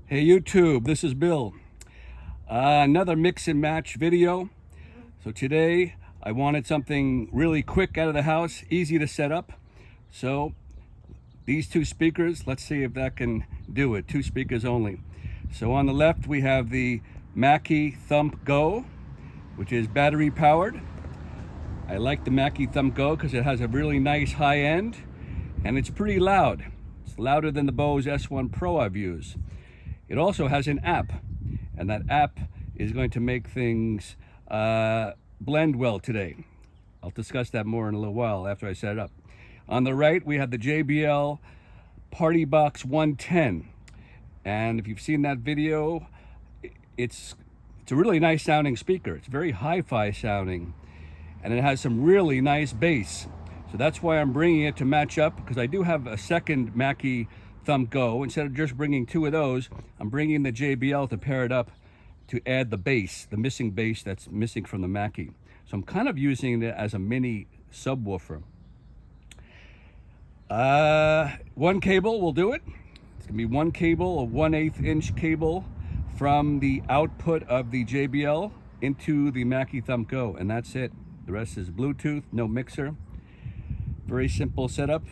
Hey YouTube, this is Bill. Another mix and match video. So today I wanted something really quick out of the house, easy to set up. So these two speakers, let's see if that can do it. Two speakers only. So on the left we have the Mackie Thump Go, which is battery powered. I like the Mackie Thump Go because it has a really nice high end and it's pretty loud. It's louder than the Bose S1 Pro I've used. It also has an app, and that app is going to make things blend well today. I'll discuss that more in a little while after I set it up. On the right, we have the JBL Partybox 110. And if you've seen that video, it's a really nice sounding speaker. It's very hi-fi sounding, and it has some really nice bass. So that's why I'm bringing it to match up, because I do have a second Mackie Thump Go. Instead of just bringing two of those, I'm bringing the JBL to pair it up to add the bass, the missing bass that's missing from the Mackie. So I'm kind of using it as a mini subwoofer. One cable will do it. It's gonna be one cable, a 1/8 inch cable from the output of the JBL into the Mackie Thump Go, and that's it. The rest is Bluetooth, no mixer. Very simple setup.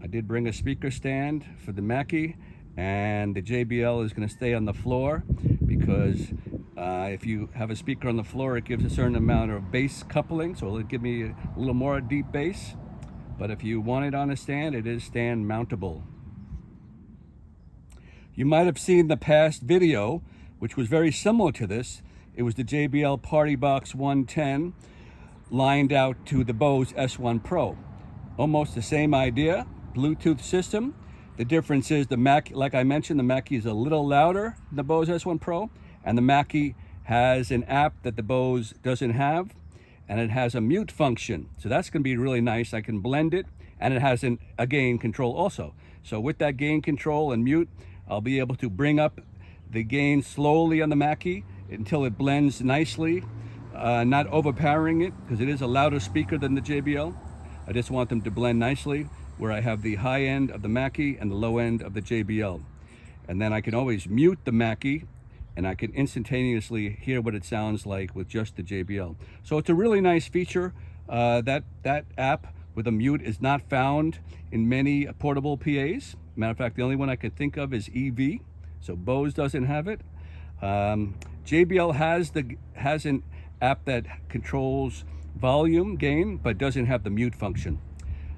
I did bring a speaker stand for the Mackie, and the JBL is going to stay on the floor because if you have a speaker on the floor, it gives a certain amount of bass coupling, so it'll give me a little more deep bass. But if you want it on a stand, it is stand mountable. You might have seen the past video, which was very similar to this. It was the JBL Partybox 110 lined out to the Bose S1 Pro. Almost the same idea. Bluetooth system. The difference is the Mackie, like I mentioned, the Mackie is a little louder than the Bose S1 Pro, and the Mackie has an app that the Bose doesn't have, and it has a mute function. So that's going to be really nice. I can blend it, and it has a gain control also. So with that gain control and mute, I'll be able to bring up the gain slowly on the Mackie until it blends nicely, not overpowering it, because it is a louder speaker than the JBL. I just want them to blend nicely, where I have the high end of the Mackie and the low end of the JBL. And then I can always mute the Mackie, and I can instantaneously hear what it sounds like with just the JBL. So it's a really nice feature. That app with a mute is not found in many portable PAs. Matter of fact, the only one I can think of is EV. So Bose doesn't have it. JBL has an app that controls volume gain, but doesn't have the mute function.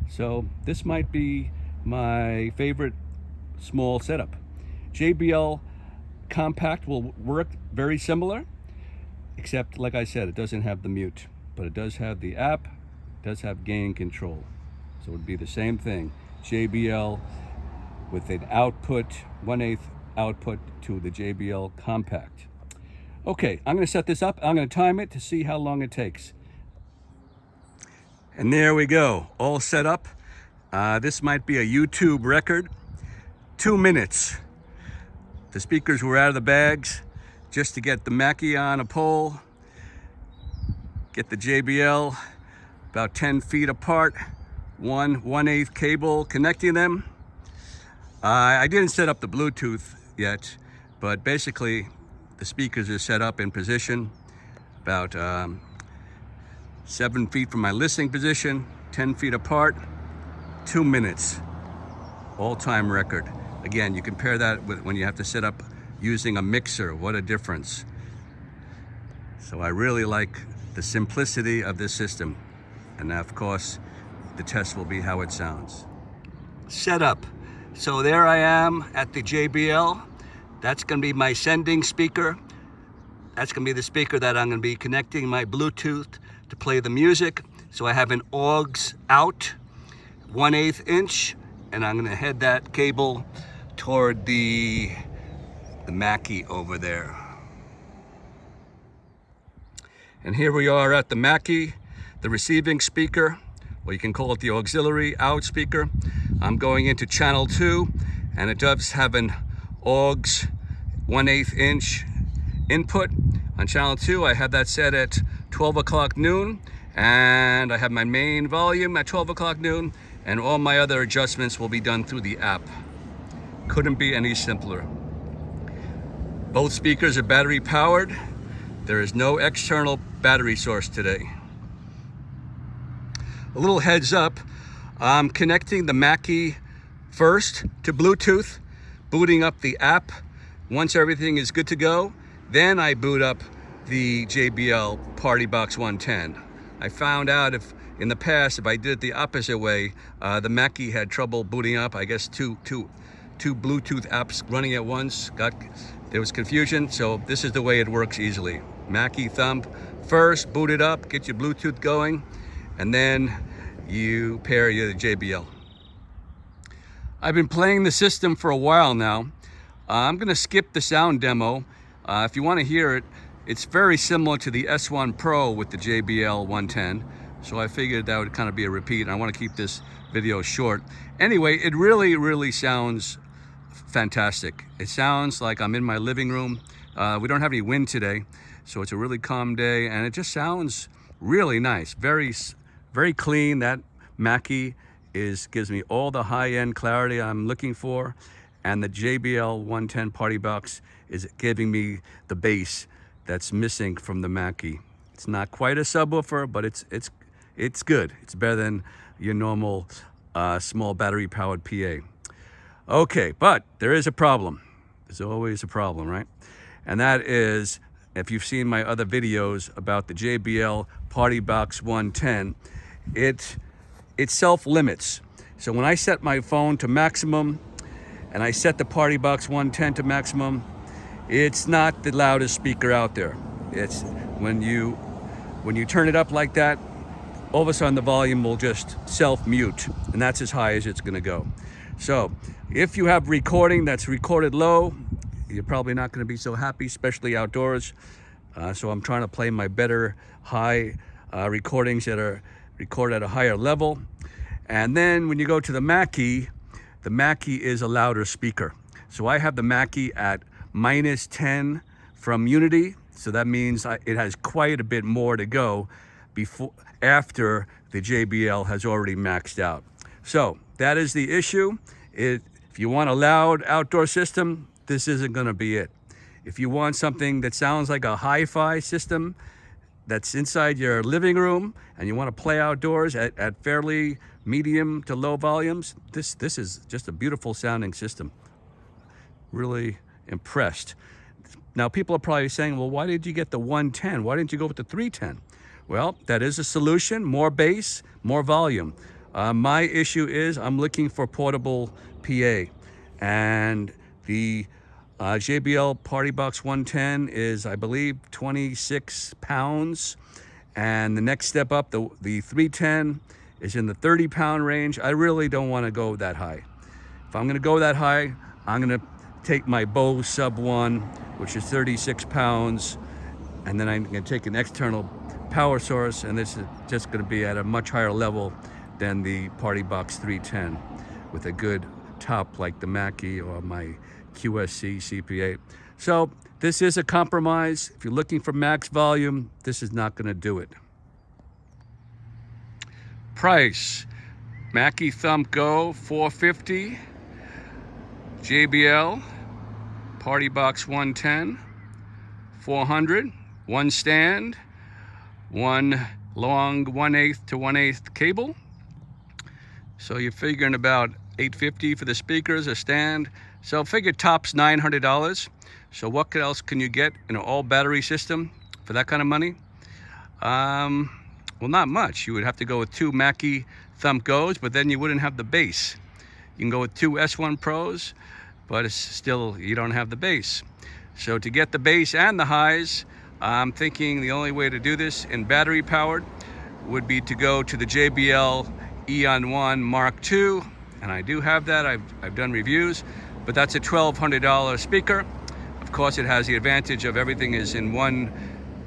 So this might be my favorite small setup. JBL Compact will work very similar, except like I said, it doesn't have the mute, but it does have the app, it does have gain control. So it would be the same thing. JBL with an output, 1/8 output to the JBL Compact. Okay, I'm going to set this up. I'm going to time it to see how long it takes. And there we go, all set up. This might be a YouTube record. 2 minutes. The speakers were out of the bags just to get the Mackie on a pole, get the JBL about 10 feet apart, 1/8 cable connecting them. I didn't set up the Bluetooth yet, but basically the speakers are set up in position about 7 feet from my listening position, 10 feet apart, 2 minutes, all-time record. Again, you compare that with when you have to set up using a mixer, what a difference. So I really like the simplicity of this system. And of course, the test will be how it sounds. Setup. So there I am at the JBL. That's gonna be my sending speaker. That's gonna be the speaker that I'm gonna be connecting my Bluetooth to play the music. So I have an aux out, 1/8 inch, and I'm gonna head that cable toward the Mackie over there. And here we are at the Mackie, the receiving speaker, or you can call it the auxiliary out speaker. I'm going into channel 2, and it does have an aux 1/8 inch input. On channel 2, I have that set at 12 o'clock noon, and I have my main volume at 12 o'clock noon, and all my other adjustments will be done through the app. Couldn't be any simpler. Both speakers are battery powered. There is no external battery source today. A little heads up, I'm connecting the Mackie first to Bluetooth, booting up the app. Once everything is good to go, then I boot up the JBL Partybox 110. I found out in the past, if I did it the opposite way, the Mackie had trouble booting up. I guess two Bluetooth apps running at once. There was confusion, so this is the way it works easily. Mackie Thump first, boot it up, get your Bluetooth going, and then you pair your JBL. I've been playing the system for a while now. I'm gonna skip the sound demo. If you wanna hear it, it's very similar to the S1 Pro with the JBL 110. So I figured that would kind of be a repeat, and I wanna keep this video short. Anyway, it really sounds fantastic. It sounds like I'm in my living room. We don't have any wind today, so it's a really calm day, and it just sounds really nice. Very clean. That Mackie gives me all the high-end clarity I'm looking for, and the JBL 110 Partybox is giving me the bass that's missing from the Mackie. It's not quite a subwoofer, but it's good. It's better than your normal small battery-powered PA. Okay, but there is a problem. There's always a problem, right? And that is, if you've seen my other videos about the JBL Partybox 110, it self-limits. So when I set my phone to maximum and I set the Partybox 110 to maximum, it's not the loudest speaker out there. It's when you turn it up like that, all of a sudden the volume will just self-mute, and that's as high as it's gonna go. So if you have recording that's recorded low, you're probably not gonna be so happy, especially outdoors. So I'm trying to play my better high recordings that are recorded at a higher level. And then when you go to the Mackie is a louder speaker. So I have the Mackie at -10 from Unity. So that means it has quite a bit more to go after the JBL has already maxed out. So that is the issue. If you want a loud outdoor system, this isn't gonna be it. If you want something that sounds like a HiFi system that's inside your living room and you wanna play outdoors at fairly medium to low volumes, this is just a beautiful sounding system. Really impressed. Now people are probably saying, well, why did you get the 110? Why didn't you go with the 310? Well, that is a solution, more bass, more volume. My issue is I'm looking for portable PA, and the JBL Partybox 110 is, I believe, 26 pounds, and the next step up, the 310 is in the 30-pound range. I really don't want to go that high. If I'm going to go that high, I'm going to take my Bose Sub 1, which is 36 pounds, and then I'm going to take an external power source, and this is just going to be at a much higher level than the Partybox 310 with a good top like the Mackie or my QSC CP8. So this is a compromise. If you're looking for max volume, this is not going to do it. Price: Mackie Thump Go $450, JBL Partybox 110 $400, one stand, one long 1/8 to 1/8 cable. So you're figuring about $850 for the speakers, a stand. So figure tops $900. So what else can you get in an all battery system for that kind of money? Well, not much. You would have to go with 2 Mackie Thump Go's, but then you wouldn't have the bass. You can go with 2 S1 Pros, but it's still, you don't have the bass. So to get the bass and the highs, I'm thinking the only way to do this in battery powered would be to go to the JBL Eon 1 Mark II, and I do have that. I've done reviews, but that's a $1,200 speaker. Of course, it has the advantage of everything is in one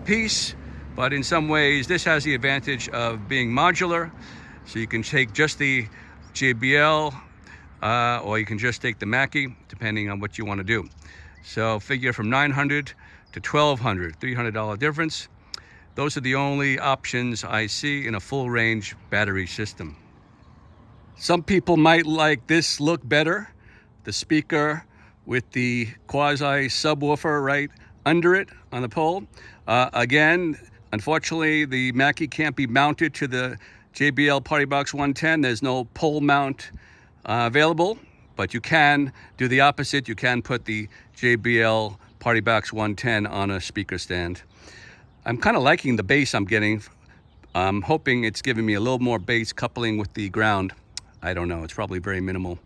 piece, but in some ways this has the advantage of being modular. So you can take just the JBL or you can just take the Mackie, depending on what you want to do. So figure from $900 to $1,200, $300 difference. Those are the only options I see in a full range battery system. Some people might like this look better, the speaker with the quasi subwoofer right under it on the pole. Again, unfortunately, the Mackie can't be mounted to the JBL Partybox 110. There's no pole mount available, but you can do the opposite. You can put the JBL Partybox 110 on a speaker stand. I'm kind of liking the bass I'm getting. I'm hoping it's giving me a little more bass coupling with the ground. I don't know, it's probably very minimal.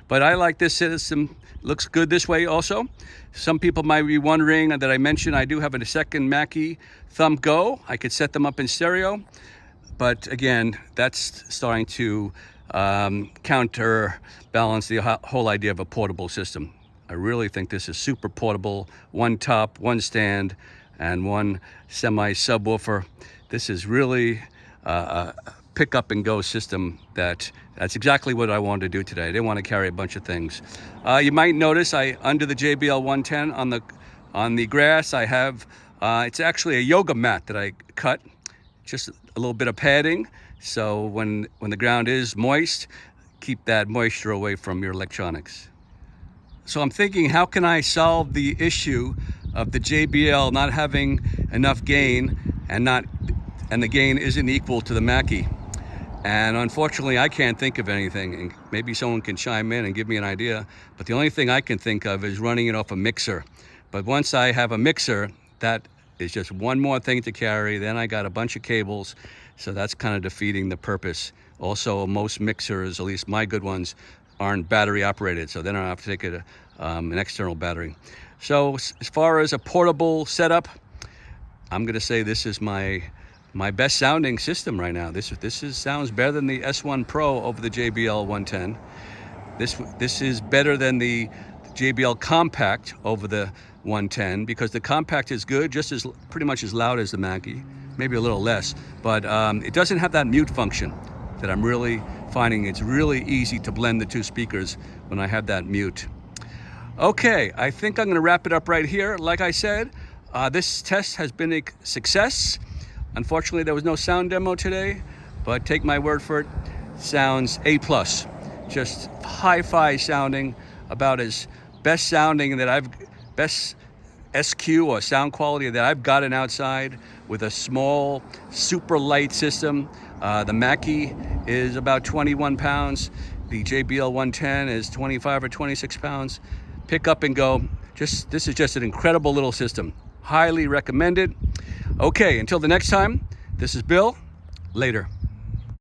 But I like this system. Looks good this way also. Some people might be wondering that I mentioned I do have a second Mackie Thump Go. I could set them up in stereo. But again, that's starting to counterbalance the whole idea of a portable system. I really think this is super portable. One top, one stand, and one semi subwoofer. This is really a pick up and go system that's exactly what I wanted to do today. I didn't want to carry a bunch of things. You might notice under the JBL 110 on the grass I have it's actually a yoga mat that I cut, just a little bit of padding, so when the ground is moist, keep that moisture away from your electronics. So I'm thinking, how can I solve the issue of the JBL not having enough gain and the gain isn't equal to the Mackie? And unfortunately, I can't think of anything, and maybe someone can chime in and give me an idea, but the only thing I can think of is running it off a mixer. But once I have a mixer, that is just one more thing to carry. Then I got a bunch of cables, so that's kind of defeating the purpose. Also, most mixers, at least my good ones, aren't battery operated, so then I have to take an external battery. So as far as a portable setup, I'm gonna say this is my best sounding system right now. This sounds better than the S1 Pro over the JBL 110. This is better than the JBL Compact over the 110, because the Compact is good, just as pretty much as loud as the Mackie, maybe a little less, but it doesn't have that mute function that I'm really finding. It's really easy to blend the two speakers when I have that mute. Okay, I think I'm gonna wrap it up right here. Like I said, this test has been a success. Unfortunately, there was no sound demo today, but take my word for it, sounds A+. Just hi-fi sounding, about as best sounding best SQ or sound quality that I've gotten outside with a small, super light system. The Mackie is about 21 pounds. The JBL 110 is 25 or 26 pounds. Pick up and go. This is just an incredible little system. Highly recommended. Okay, until the next time, this is Bill. Later.